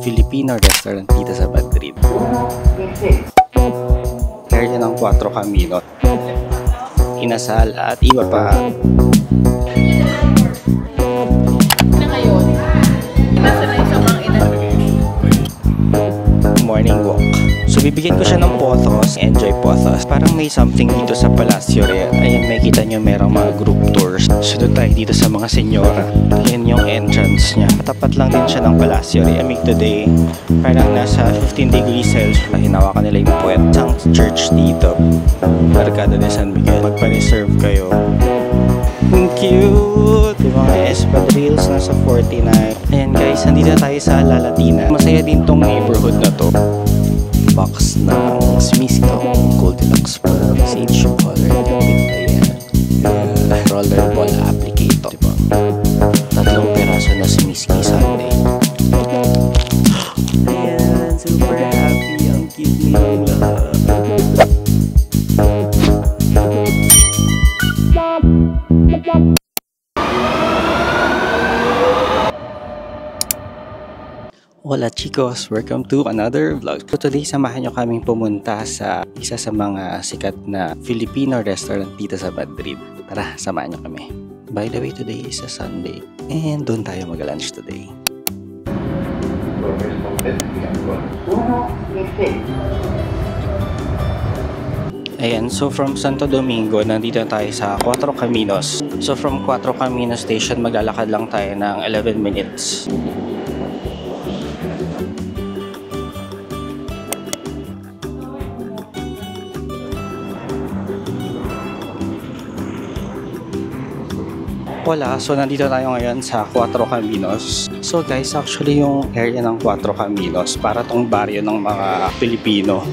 Filipino restaurant dito sa Madrid. Area ng Cuatro Camino, Inasal at iba pa. Morning walk. So bibigyan ko siya ng pothos. Enjoy pothos. Parang may something dito sa Palacio Real. Ayan, makikita nyo merong mga group tours. So doon tayo dito sa mga senyora. Yan yung entrance niya. Tapat lang din siya ng Palacio Real. Today, parang nasa 15 degrees Celsius. Hinawakan nila yung puwet. Isang church dito. Mercado de San Miguel. Magpa-reserve kayo. Ang cute! Yung mga espadrilles nasa 49. Ayan guys, nandito tayo sa La Latina. Masaya din tong neighborhood na to. Box ng Smisco, Goldilocks Pearl, Sage Color, ayan. Rollerball applicator, diba? 3 peraso na Smisky Sunday. Ayan, super happy. Ang cute nilang lahat. Hola chicos! Welcome to another vlog. So today, samahan nyo kaming pumunta sa isa sa mga sikat na Filipino restaurant dito sa Madrid. Tara, samahan nyo kami. By the way, today is a Sunday and doon tayo mag-lunch today. Ayan, so from Santo Domingo, nandito tayo sa Cuatro Caminos. So from Cuatro Caminos Station, maglalakad lang tayo ng 11 minutes. Wala, so nandito tayo ngayon sa Cuatro Caminos. So guys, actually yung area ng Cuatro Caminos, para tong baryo ng mga Pilipino.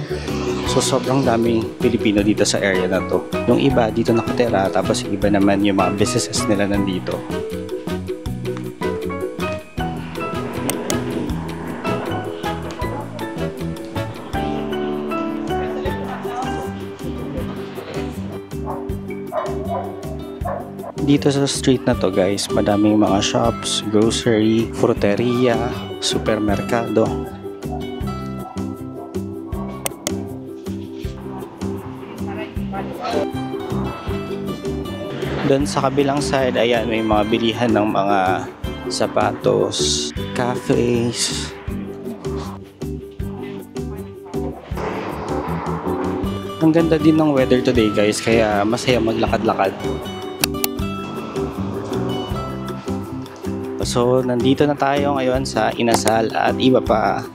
So sobrang daming Pilipino dito sa area na to. Yung iba dito nakatira, tapos yung iba naman yung mga businesses nila nandito. Dito sa street na to guys, madaming mga shops, grocery, fruteria, supermerkado. Doon sa kabilang side, ayan, may mga bilihan ng mga sapatos, cafes. Ang ganda din ng weather today guys, kaya masaya maglakad-lakad. So, nandito na tayo ngayon sa Inasal at iba pa.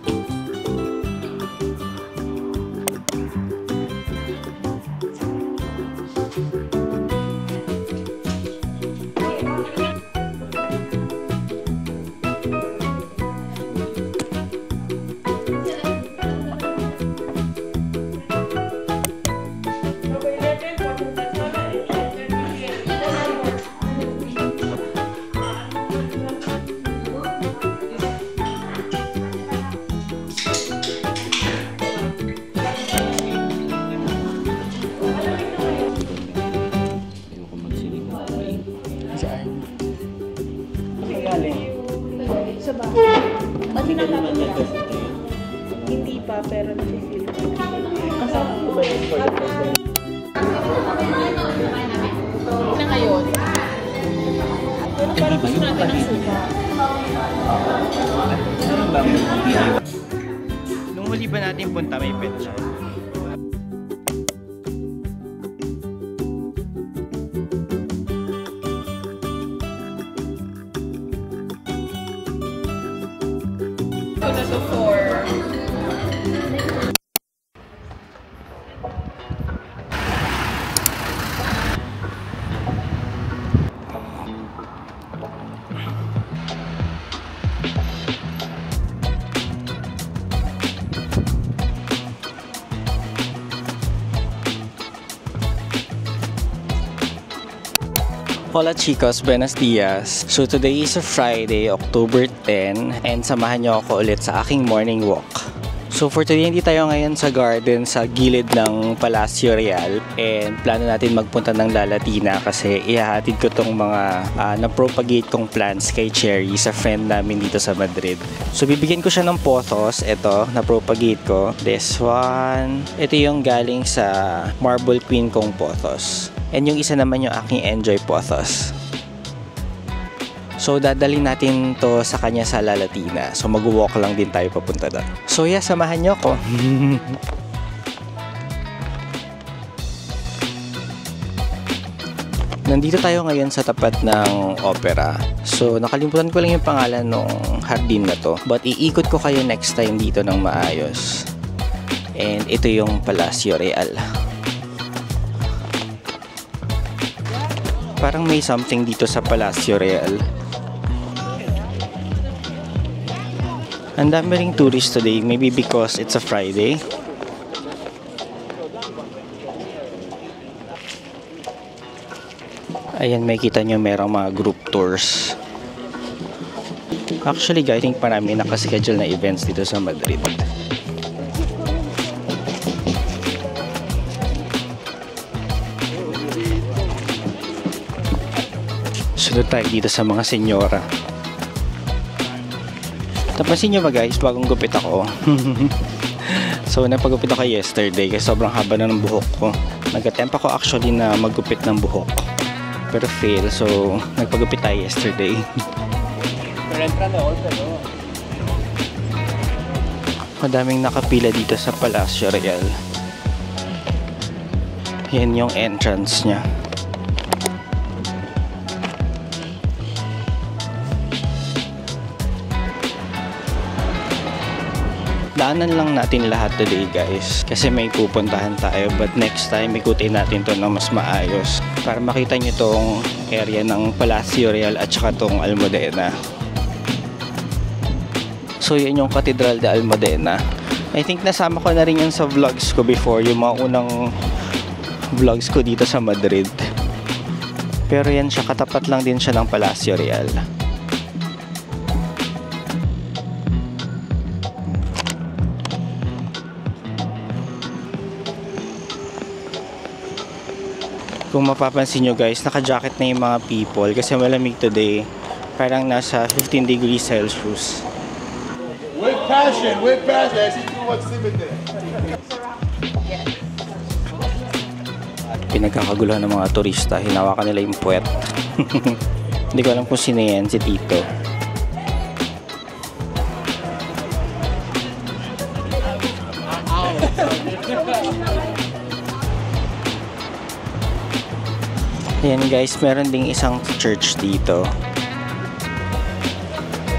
Sa bahay. Pati naman hindi pa, pero nasi-feel ko. Kasama ko ba yun? Na ngayon? Pero parang gusto natin ng suka. Nung huli ba natin punta, may pet shop? Hola chicos, buenos dias. So today is a Friday, October 10, and samahan niyo ako ulit sa aking morning walk. So for today, hindi tayo ngayon sa garden sa gilid ng Palacio Real, and plano natin magpunta ng La Latina kasi ihahatid ko tong mga na-propagate kong plants kay Cherry, sa friend namin dito sa Madrid. So bibigyan ko siya ng pothos. Ito, na-propagate ko. This one. Ito yung galing sa Marble Queen kong pothos. And yung isa naman yung aking Enjoy pothos. So dadalhin natin to sa kanya sa La Latina. So mag-walk lang din tayo papunta doon. So yeah, samahan nyo ako. Nandito tayo ngayon sa tapat ng opera. So nakalimutan ko lang yung pangalan ng hardin na to. But iikot ko kayo next time dito ng maayos. And ito yung Palacio Real. Parang may something dito sa Palacio Real. Ang dami ring tourists today, maybe because it's a Friday. Ayan, may kita nyo merong mga group tours. Actually guys, I think marami nakaschedule na events dito sa Madrid. Sunod tayo dito sa mga senyora. Napansin nyo ba guys, bagong gupit ako. So napagupit ako yesterday kasi sobrang haba na ng buhok ko. Nag-attempt ako actually na maggupit ng buhok, pero fail, so nagpagupit tayo yesterday. Madaming nakapila dito sa Palacio Real. Yan yung entrance nya. Daanan lang natin lahat today guys kasi may pupuntahan tayo, but next time ikutin natin to na mas maayos para makita nyo tong area ng Palacio Real at saka tong Almudena. So yan yung Cathedral de Almudena. I think nasama ko na rin yan sa vlogs ko before, yung mga unang vlogs ko dito sa Madrid. Pero yan siya, katapat lang din siya ng Palacio Real. Kung mapapansin nyo guys, naka-jacket na yung mga people kasi malamig today. Parang nasa 15 degrees Celsius. With passion. I see too much limit there. Pinagkakaguluhan ng mga turista, hinawakan nila yung puwet. Hindi ko alam kung sino yan, si Tito. Ayan guys, meron ding isang church dito.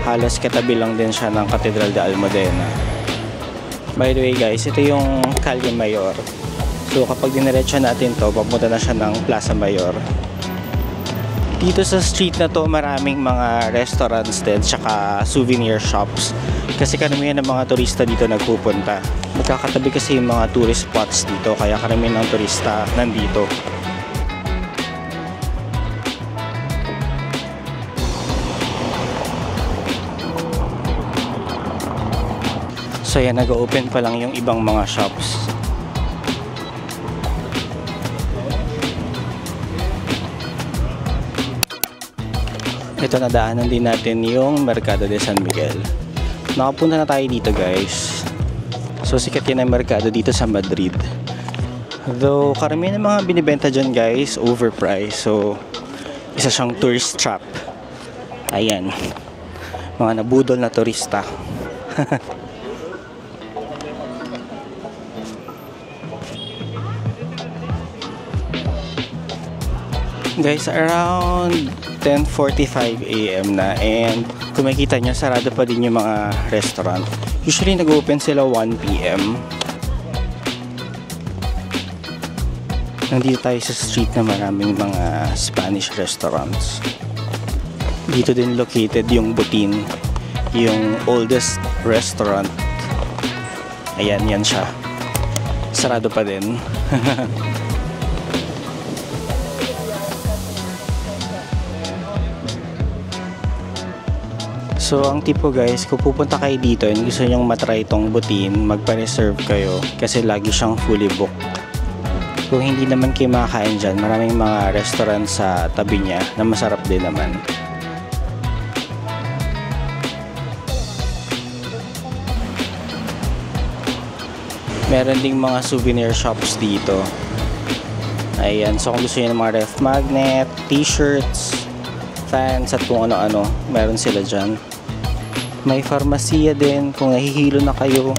Halos katabi lang din siya ng Cathedral de Almudena. By the way guys, ito yung Calle Mayor. So kapag diniretso natin to, papunta na siya ng Plaza Mayor. Dito sa street na to, maraming mga restaurants din, tsaka souvenir shops. Kasi karamihan ng mga turista dito nagpupunta. Magkakatabi kasi yung mga tourist spots dito, kaya karamihan ng turista nandito. So yan, nag-open pa lang yung ibang mga shops. Ito, nadaanan din natin yung Mercado de San Miguel. Nakapunta na tayo dito guys. So sikat yan ang Mercado dito sa Madrid. Though karamihan ng mga binibenta dyan guys, overpriced. So isa siyang tourist trap. Ayan, mga nabudol na turista. Guys, around 10:45 AM na, and kung makikita nyo, sarado pa din yung mga restaurant. Usually nag-open sila 1 PM. Nandito tayo sa street na maraming mga Spanish restaurants. Dito din located yung Butin, yung oldest restaurant. Ayan, yan siya. Sarado pa din. So, ang tip ko guys, kung pupunta kayo dito and gusto nyong matry itong butin, magpa-reserve kayo kasi lagi siyang fully booked. Kung hindi naman kayo makakain dyan, maraming mga restaurant sa tabi niya na masarap din naman. Meron ding mga souvenir shops dito. Ayan, so kung gusto nyo ng mga ref magnet, t-shirts, fans at kung ano-ano, meron sila dyan. May farmasiya din kung nahihilo na kayo.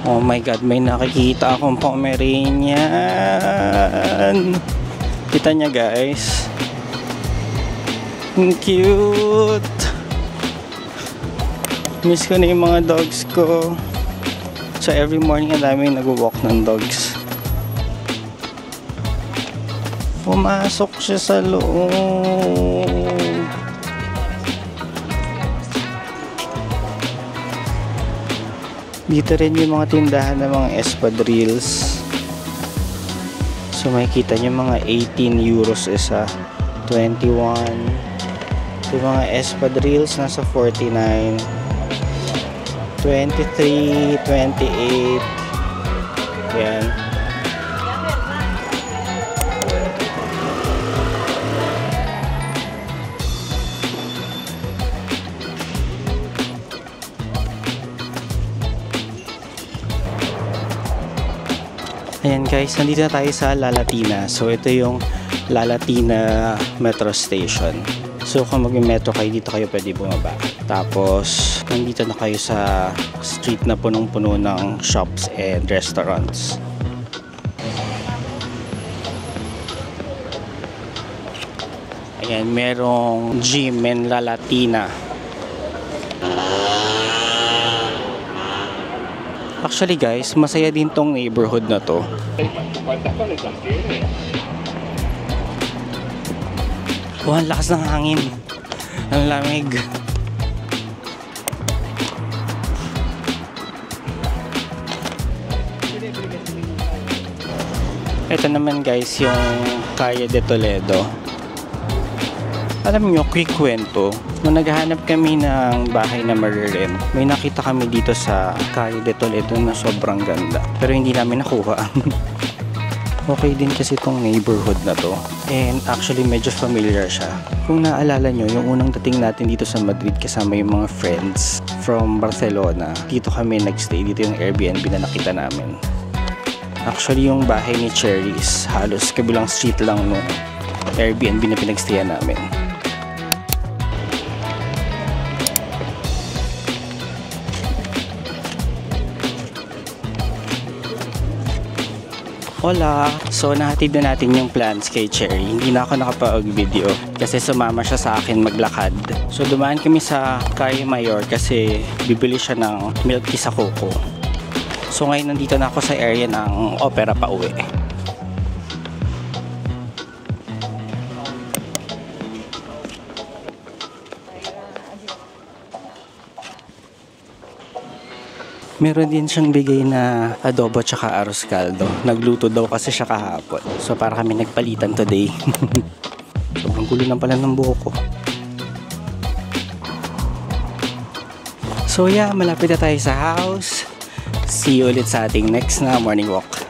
Oh my God, may nakikita akong Pomeranian. Kita niya guys. Ang cute. Miss ko na yung mga dogs ko. So every morning ang dami nag-walk ng dogs. Pumasok siya sa loob. Dito rin yung mga tindahan ng mga espadrilles. So makikita nyo mga 18 euros isa, 21. Yung mga espadrilles nasa 49, 23, 28. Yan. Ayan guys, nandito na tayo sa La Latina. So ito yung La Latina Metro Station. So kung mag-metro kayo, dito kayo pwede bumaba. Tapos nandito na kayo sa street na punong-puno ng shops and restaurants. Ayan, merong gym in La Latina. Actually guys, masaya din tong neighborhood na to. Oh, ang lakas ng hangin. Ang lamig. Ito naman guys yung Calle de Toledo. Alam nyo, quick kwento. Nung naghahanap kami ng bahay na marirent, may nakita kami dito sa Calle de Toledo na sobrang ganda. Pero hindi namin nakuha. Okay din kasi itong neighborhood na to. And actually medyo familiar siya. Kung naalala nyo, yung unang dating natin dito sa Madrid kasama yung mga friends from Barcelona. Dito kami nagstay. Dito yung Airbnb na nakita namin. Actually yung bahay ni Cherries, halos kabilang street lang nung Airbnb na pinagstayan namin. Hola! So nahatid na natin yung plants kay Cherry. Hindi na ako nakapag-video kasi sumama siya sa akin maglakad. So dumaan kami sa Calle Mayor kasi bibili siya ng milk tea sa Coco. So ngayon nandito na ako sa area ng Opera pauwi. Meron din siyang bigay na adobo tsaka arroz caldo. Nagluto daw kasi siya kahapon. So para kami nagpalitan today. Sobrang gulo lang pala ng buhok ko. So yeah, malapit na tayo sa house. See you ulit sa ating next na morning walk.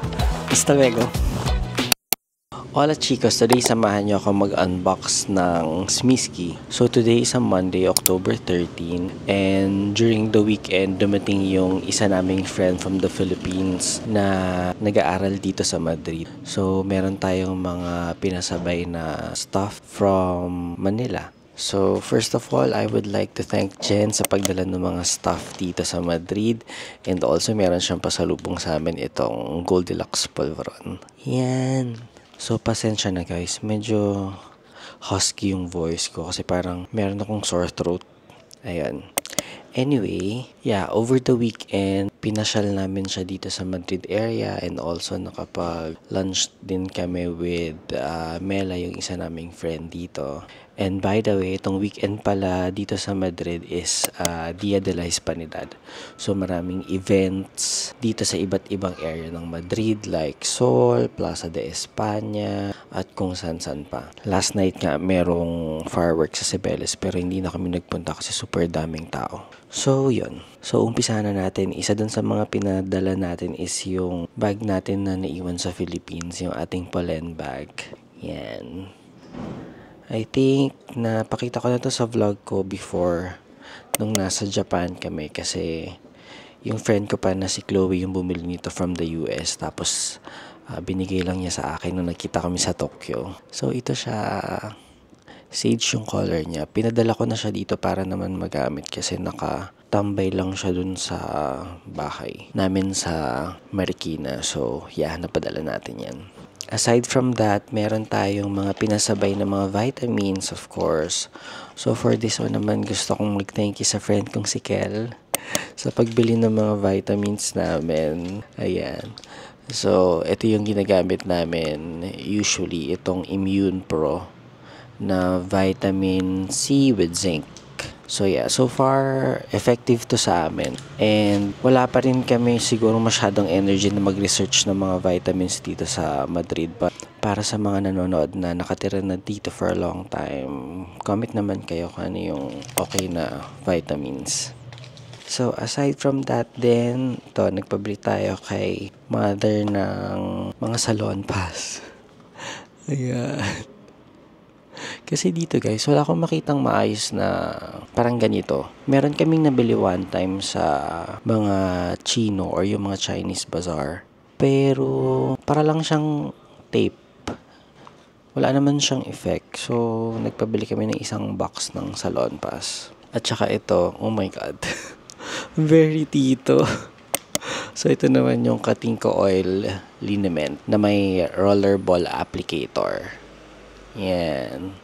Hasta luego. Hola chicos, today samahan niyo ako mag-unbox ng Smiski. So today is a Monday, October 13, and during the weekend dumating yung isa naming friend from the Philippines na nag-aaral dito sa Madrid. So meron tayong mga pinasabay na stuff from Manila. So first of all, I would like to thank Jen sa pagdala ng mga stuff dito sa Madrid, and also meron siyang pasalubong sa amin itong Goldilocks Polvoron. Yan. So, pasensya na guys. Medyo husky yung voice ko kasi parang meron akong sore throat. Ayan. Anyway, yeah, over the weekend, pinasyal namin siya dito sa Madrid area and also nakapag-lunch din kami with Mela, yung isa naming friend dito. And by the way, itong weekend pala dito sa Madrid is Dia de la Hispanidad. So maraming events dito sa iba't ibang area ng Madrid like Sol, Plaza de España, at kung san-san pa. Last night nga merong fireworks sa Cibeles pero hindi na kami nagpunta kasi super daming tao. So yun. So umpisa na natin. Isa dun sa mga pinadala natin is yung bag natin na naiwan sa Philippines, yung ating pollen bag. Yan. I think napakita ko na to sa vlog ko before nung nasa Japan kami kasi yung friend ko pa na si Chloe yung bumili nito from the US tapos binigay lang niya sa akin nung nakita kami sa Tokyo. So ito siya, sage yung color niya. Pinadala ko na siya dito para naman magamit kasi nakatambay lang siya dun sa bahay namin sa Marikina. So yeah, napadala natin yan. Aside from that, meron tayong mga pinasabay na mga vitamins, of course. So, for this one naman, gusto kong mag-thank you sa friend kong si Kel sa pagbili ng mga vitamins namin. Ayan. So, ito yung ginagamit namin. Usually, itong Immune Pro na vitamin C with zinc. So yeah, so far effective to sa amin. And wala pa rin kami siguro masyadong energy na mag-research ng mga vitamins dito sa Madrid. But para sa mga nanonood na nakatira na dito for a long time, comment naman kayo kung ano yung okay na vitamins. So aside from that then, nagpabili tayo kay mother ng mga salon pass. Ayan. Kasi dito guys, wala akong makitang maayos na parang ganito. Meron kaming nabili one time sa mga Chino or yung mga Chinese bazaar. Pero para lang siyang tape. Wala naman siyang effect. So, nagpabili kami ng isang box ng Salon Pass. At saka ito, oh my god. Very tito. So, ito naman yung Katingko Oil Liniment na may rollerball applicator. Yan.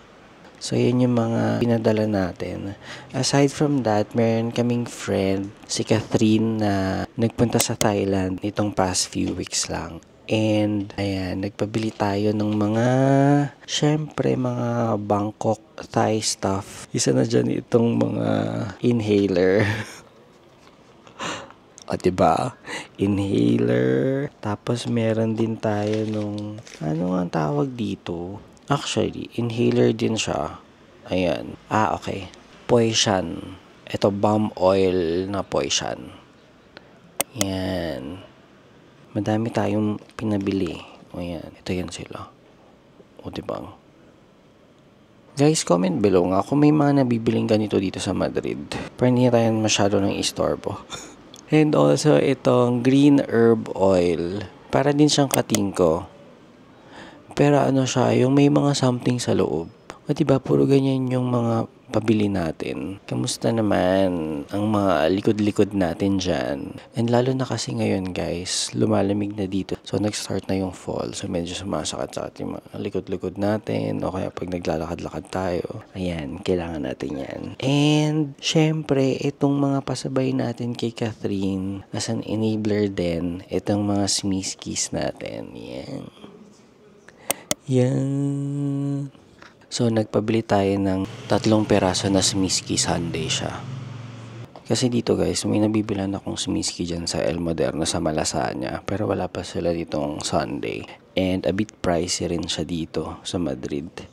So, yan yung mga pinadala natin. Aside from that, meron kaming friend, si Catherine, na nagpunta sa Thailand nitong past few weeks lang. And, ayan, nagpabili tayo ng mga, syempre, mga Bangkok Thai stuff. Isa na dyan itong mga inhaler. O, diba? Inhaler. Tapos, meron din tayo nung, ano ang tawag dito? Actually, inhaler din siya. Ayan. Okay. Poishan. Ito, balm oil na Poishan. Yan. Madami tayong pinabili. Ayan. Ito yan sila. O, diba? Guys, comment below nga kung may mga nabibiling ganito dito sa Madrid. Pero hindi tayo masyado ng istorbo. And also, itong green herb oil. Para din siyang Katingko. Pero ano siya, yung may mga something sa loob. O diba, puro ganyan yung mga pabili natin. Kamusta naman ang mga likod-likod natin dyan? And lalo na kasi ngayon guys, lumalamig na dito. So nag-start na yung fall. So medyo sumasakit sa ating mga likod-likod natin. O kaya pag naglalakad-lakad tayo. Ayan, kailangan natin yan. And syempre, itong mga pasabay natin kay Catherine, as an enabler din, itong mga smiskis natin. Yan. Yan. So, nagpabili tayo ng 3 peraso na Smiski Sunday siya. Kasi dito guys, may nabibilan akong Smiski dyan sa El Moderno sa Malasanya. Pero wala pa sila ditong Sunday. And a bit pricey rin siya dito sa Madrid.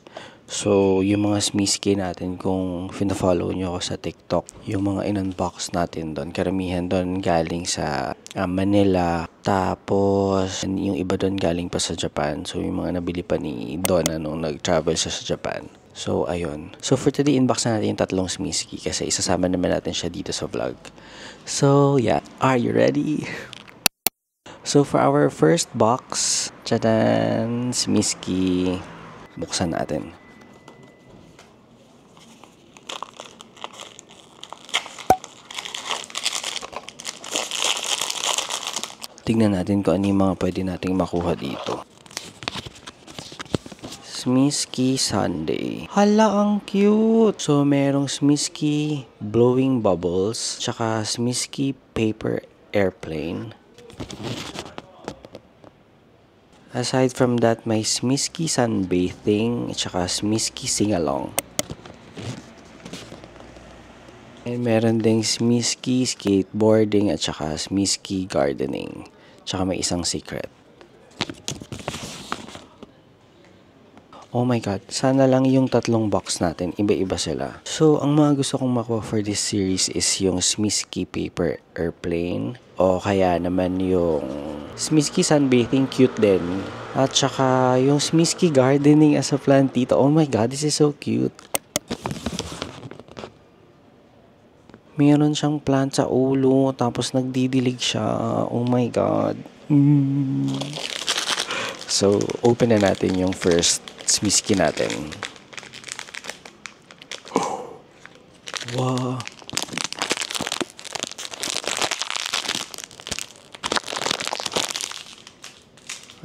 So, yung mga Smiski natin, kung fina-follow nyo ako sa TikTok, yung mga in-unbox natin doon, karamihan doon galing sa Manila, tapos yung iba doon galing pa sa Japan. So, yung mga nabili pa ni Donna nung nag-travel siya sa Japan. So, ayun. So, for today, inbox na natin yung 3 Smiski kasi isasama naman natin siya dito sa vlog. So, yeah. Are you ready? So, for our first box, tadaan, Smiski, buksan natin. Tignan natin kung ano yung mga pwede nating makuha dito. Smisky Sunday. Hala, ang cute! So, merong Smisky Blowing Bubbles, tsaka Smisky Paper Airplane. Aside from that, may Smisky Sunbathing, tsaka Smisky Singalong. And meron ding Smisky Skateboarding at tsaka Smisky Gardening. Tsaka may isang secret. Oh my god, sana lang yung tatlong box natin, iba-iba sila. So, ang mga gusto kong makuha for this series is yung Smisky Paper Airplane. O kaya naman yung Smisky Sunbathing, cute din. At saka yung Smisky Gardening as a plantito. Oh my god, this is so cute. Meron siyang plant sa ulo, tapos nagdidilig siya. Oh my god. So, open na natin yung first Smisky natin. Wow.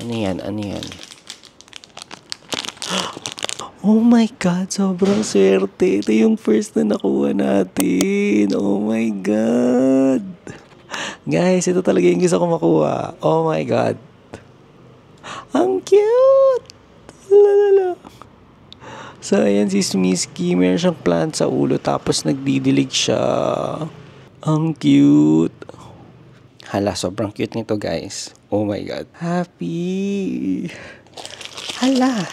Ano yan? Ano yan? Oh my god, sobrang swerte. Ito yung first na nakuha natin. Oh my god. Guys, ito talaga yung gusto ko makuha. Oh my god. Ang cute! Lalala. So, ayan si Smisky. Meron siyang plant sa ulo tapos nagdidilig siya. Ang cute. Hala, sobrang cute nito guys. Oh my god. Happy. Hala.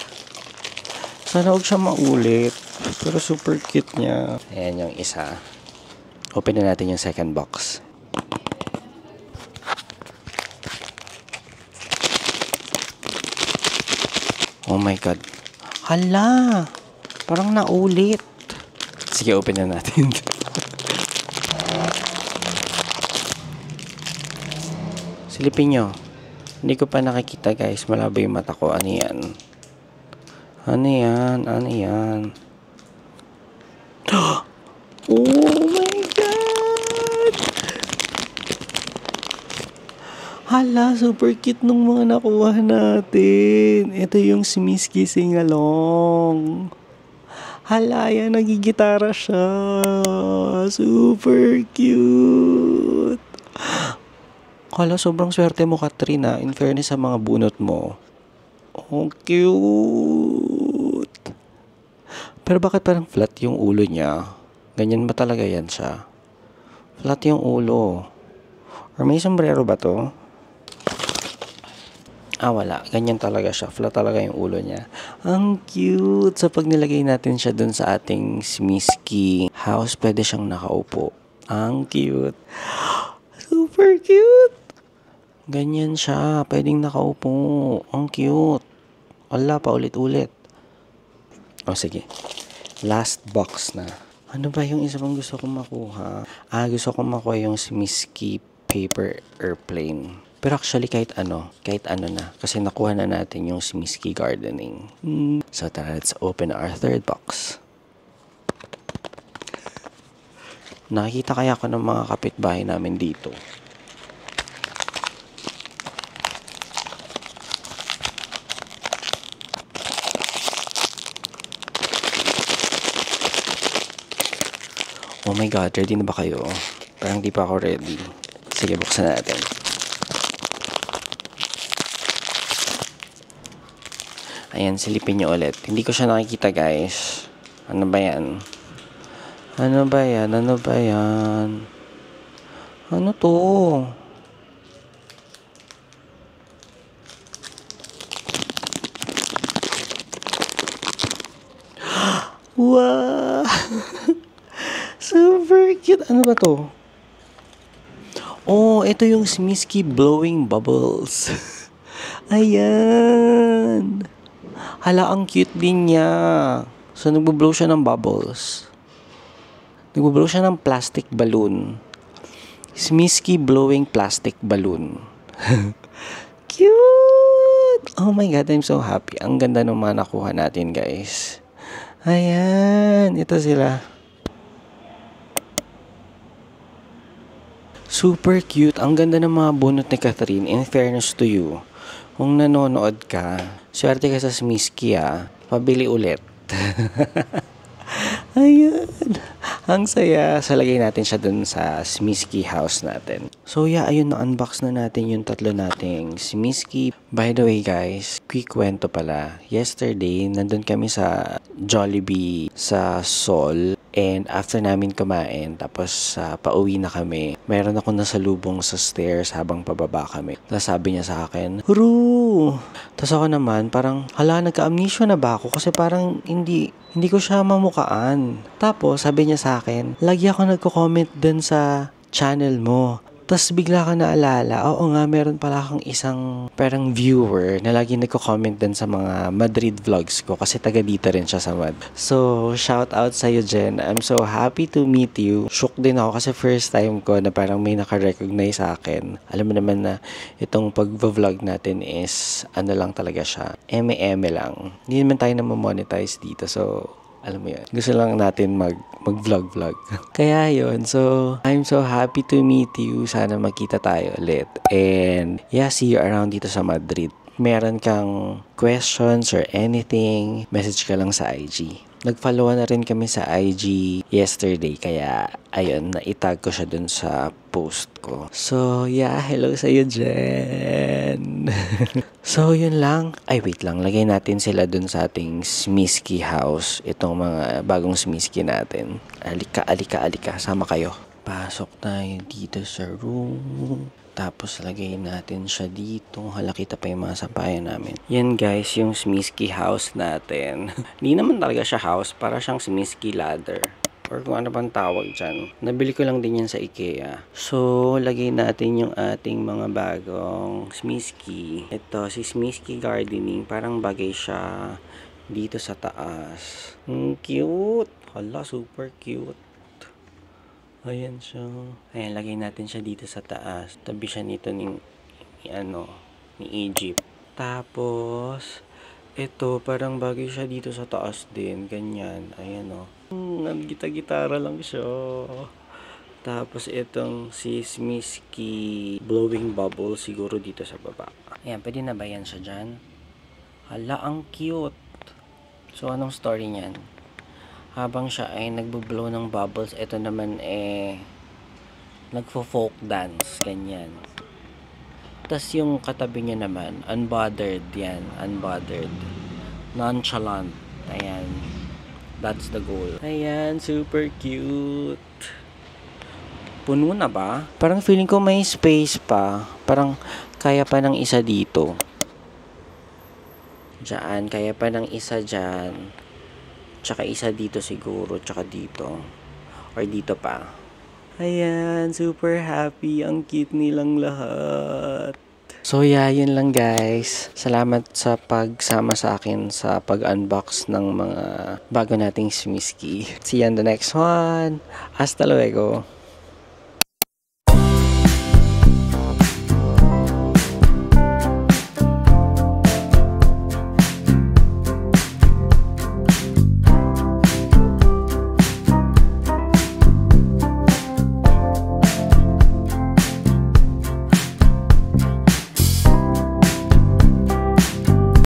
Sana huwag siya maulit. Pero super cute niya. Ayan yung isa. Open na natin yung second box. Oh my god. Hala! Parang naulit. Sige, open na natin. Silipin nyo. Hindi ko pa nakikita guys. Malabo yung mata ko. Ano yan? Ano yan? Ano yan? Oh my god! Hala, super cute nung mga nakuha natin. Ito yung Smisky Singalong. Hala, yan, nagigitara siya. Super cute. Hala, sobrang swerte mo, Katrina. In fairness sa mga bunot mo. Oh, cute. Pero bakit parang flat yung ulo niya? Ganyan ba talaga yan siya? Flat yung ulo. Or may sombrero ba to? Ah, wala. Ganyan talaga siya. Flat talaga yung ulo niya. Ang cute. So, pag nilagay natin siya dun sa ating Smisky house, pwede siyang nakaupo. Ang cute. Super cute. Ganyan siya. Pwedeng nakaupo. Ang cute. Wala, pa ulit-ulit. O, sige. Last box na. Ano ba yung isa pang gusto kong makuha? Ah, gusto kong makuha yung Smisky Paper Airplane. Pero actually kahit ano na. Kasi nakuha na natin yung Smisky Gardening. So tara, let's open our third box. Nakikita kaya ako ng mga kapitbahay namin dito. Oh my god, ready na ba kayo? Parang di pa ako ready. Sige, buksan natin. Ayan, silipin nyo ulit. Hindi ko siya nakikita, guys. Ano ba yan? Ano ba yan? Ano ba yan? Ano to? Wow! Super cute. Ano ba to? Oh, ito yung Smisky Blowing Bubbles. Ayan. Hala, ang cute din niya. So, nagbo-blow siya ng bubbles. Nagbo-blow siya ng plastic balloon. Smisky Blowing Plastic Balloon. Cute! Oh my god, I'm so happy. Ang ganda ng mga nakuha natin, guys. Ayan. Ito sila. Super cute. Ang ganda ng mga bunot ni Catherine. In fairness to you, kung nanonood ka, swerte ka sa Smisky pabili ulit. Ayun. Ang saya. So, lagay natin siya dun sa Smisky house natin. So, yeah, ayun, na-unbox na natin yung tatlo nating Smisky. By the way, guys, quick kwento pala. Yesterday, nandun kami sa Jollibee sa Seoul. And after namin kumain, tapos pauwi na kami, mayroon ako nasalubong sa stairs habang pababa kami. Tapos sabi niya sa akin, "Huru!" Tapos ako naman, parang, hala, nagka-amnesia na ba ako? Kasi parang hindi ko siya mamukaan. Tapos sabi niya sa akin, lagi ako nagko-comment dun sa channel mo. Tapos bigla ka naalala, oo nga, meron pala akong isang parang viewer na lagi nagko-comment din sa mga Madrid vlogs ko kasi taga dito rin siya sa Mad. So, shout out sa'yo, Jen. I'm so happy to meet you. Shook din ako kasi first time ko na parang may naka-recognize sa akin. Alam mo naman na itong pag-vlog natin is ano lang talaga siya. Eme-eme lang. Hindi naman tayo na monetize dito. So, alam mo yun. Gusto lang natin mag-vlog. Kaya yun. So, I'm so happy to meet you. Sana magkita tayo ulit. And, yeah, see you around dito sa Madrid. Meron kang questions or anything, message ka lang sa IG. Nag-followan na rin kami sa IG yesterday. Kaya, ayun, naitag ko siya dun sa post ko. So, yeah, hello sa'yo, Jen. So, yun lang. Ay, wait lang. Lagay natin sila dun sa ating Smisky house. Itong mga bagong Smisky natin. Alika. Sama kayo. Pasok tayo dito sa room. Tapos, lagay natin siya dito. Halakita pa yung mga sampayan namin. Yan, guys, yung Smisky house natin. Hindi naman talaga siya house. Para siyang Smisky ladder. Or kung ano bang tawag dyan. Nabili ko lang din yan sa IKEA. So, lagay natin yung ating mga bagong Smisky. Ito, si Smisky Gardening. Parang bagay siya dito sa taas. Cute! Hala, super cute. Ayan siya. Ayan, lagay natin siya dito sa taas. Tabi siya nito ni Egypt. Tapos, ito, parang bagay siya dito sa taas din. Ganyan. Ayan o. Gitara lang siya. Tapos, itong si Smisky blowing bubble siguro dito sa baba. Ayan, pwede na ba yan siya dyan? Hala, ang cute. So, anong story niyan? Habang siya ay nagbo-blow ng bubbles, ito naman nagfo-folk dance, ganyan. Tapos yung katabi niya naman, unbothered yan, unbothered. Nonchalant, ayan. That's the goal. Ayan, super cute. Puno na ba? Parang feeling ko may space pa. Parang kaya pa ng isa dito. Diyan, kaya pa ng isa dyan. Tsaka isa dito siguro, tsaka dito. Or dito pa. Ayan, super happy. Ang cute nilang lahat. So yeah, yun lang guys. Salamat sa pagsama sa akin sa pag-unbox ng mga bago nating Smisky. See you on the next one. Hasta luego.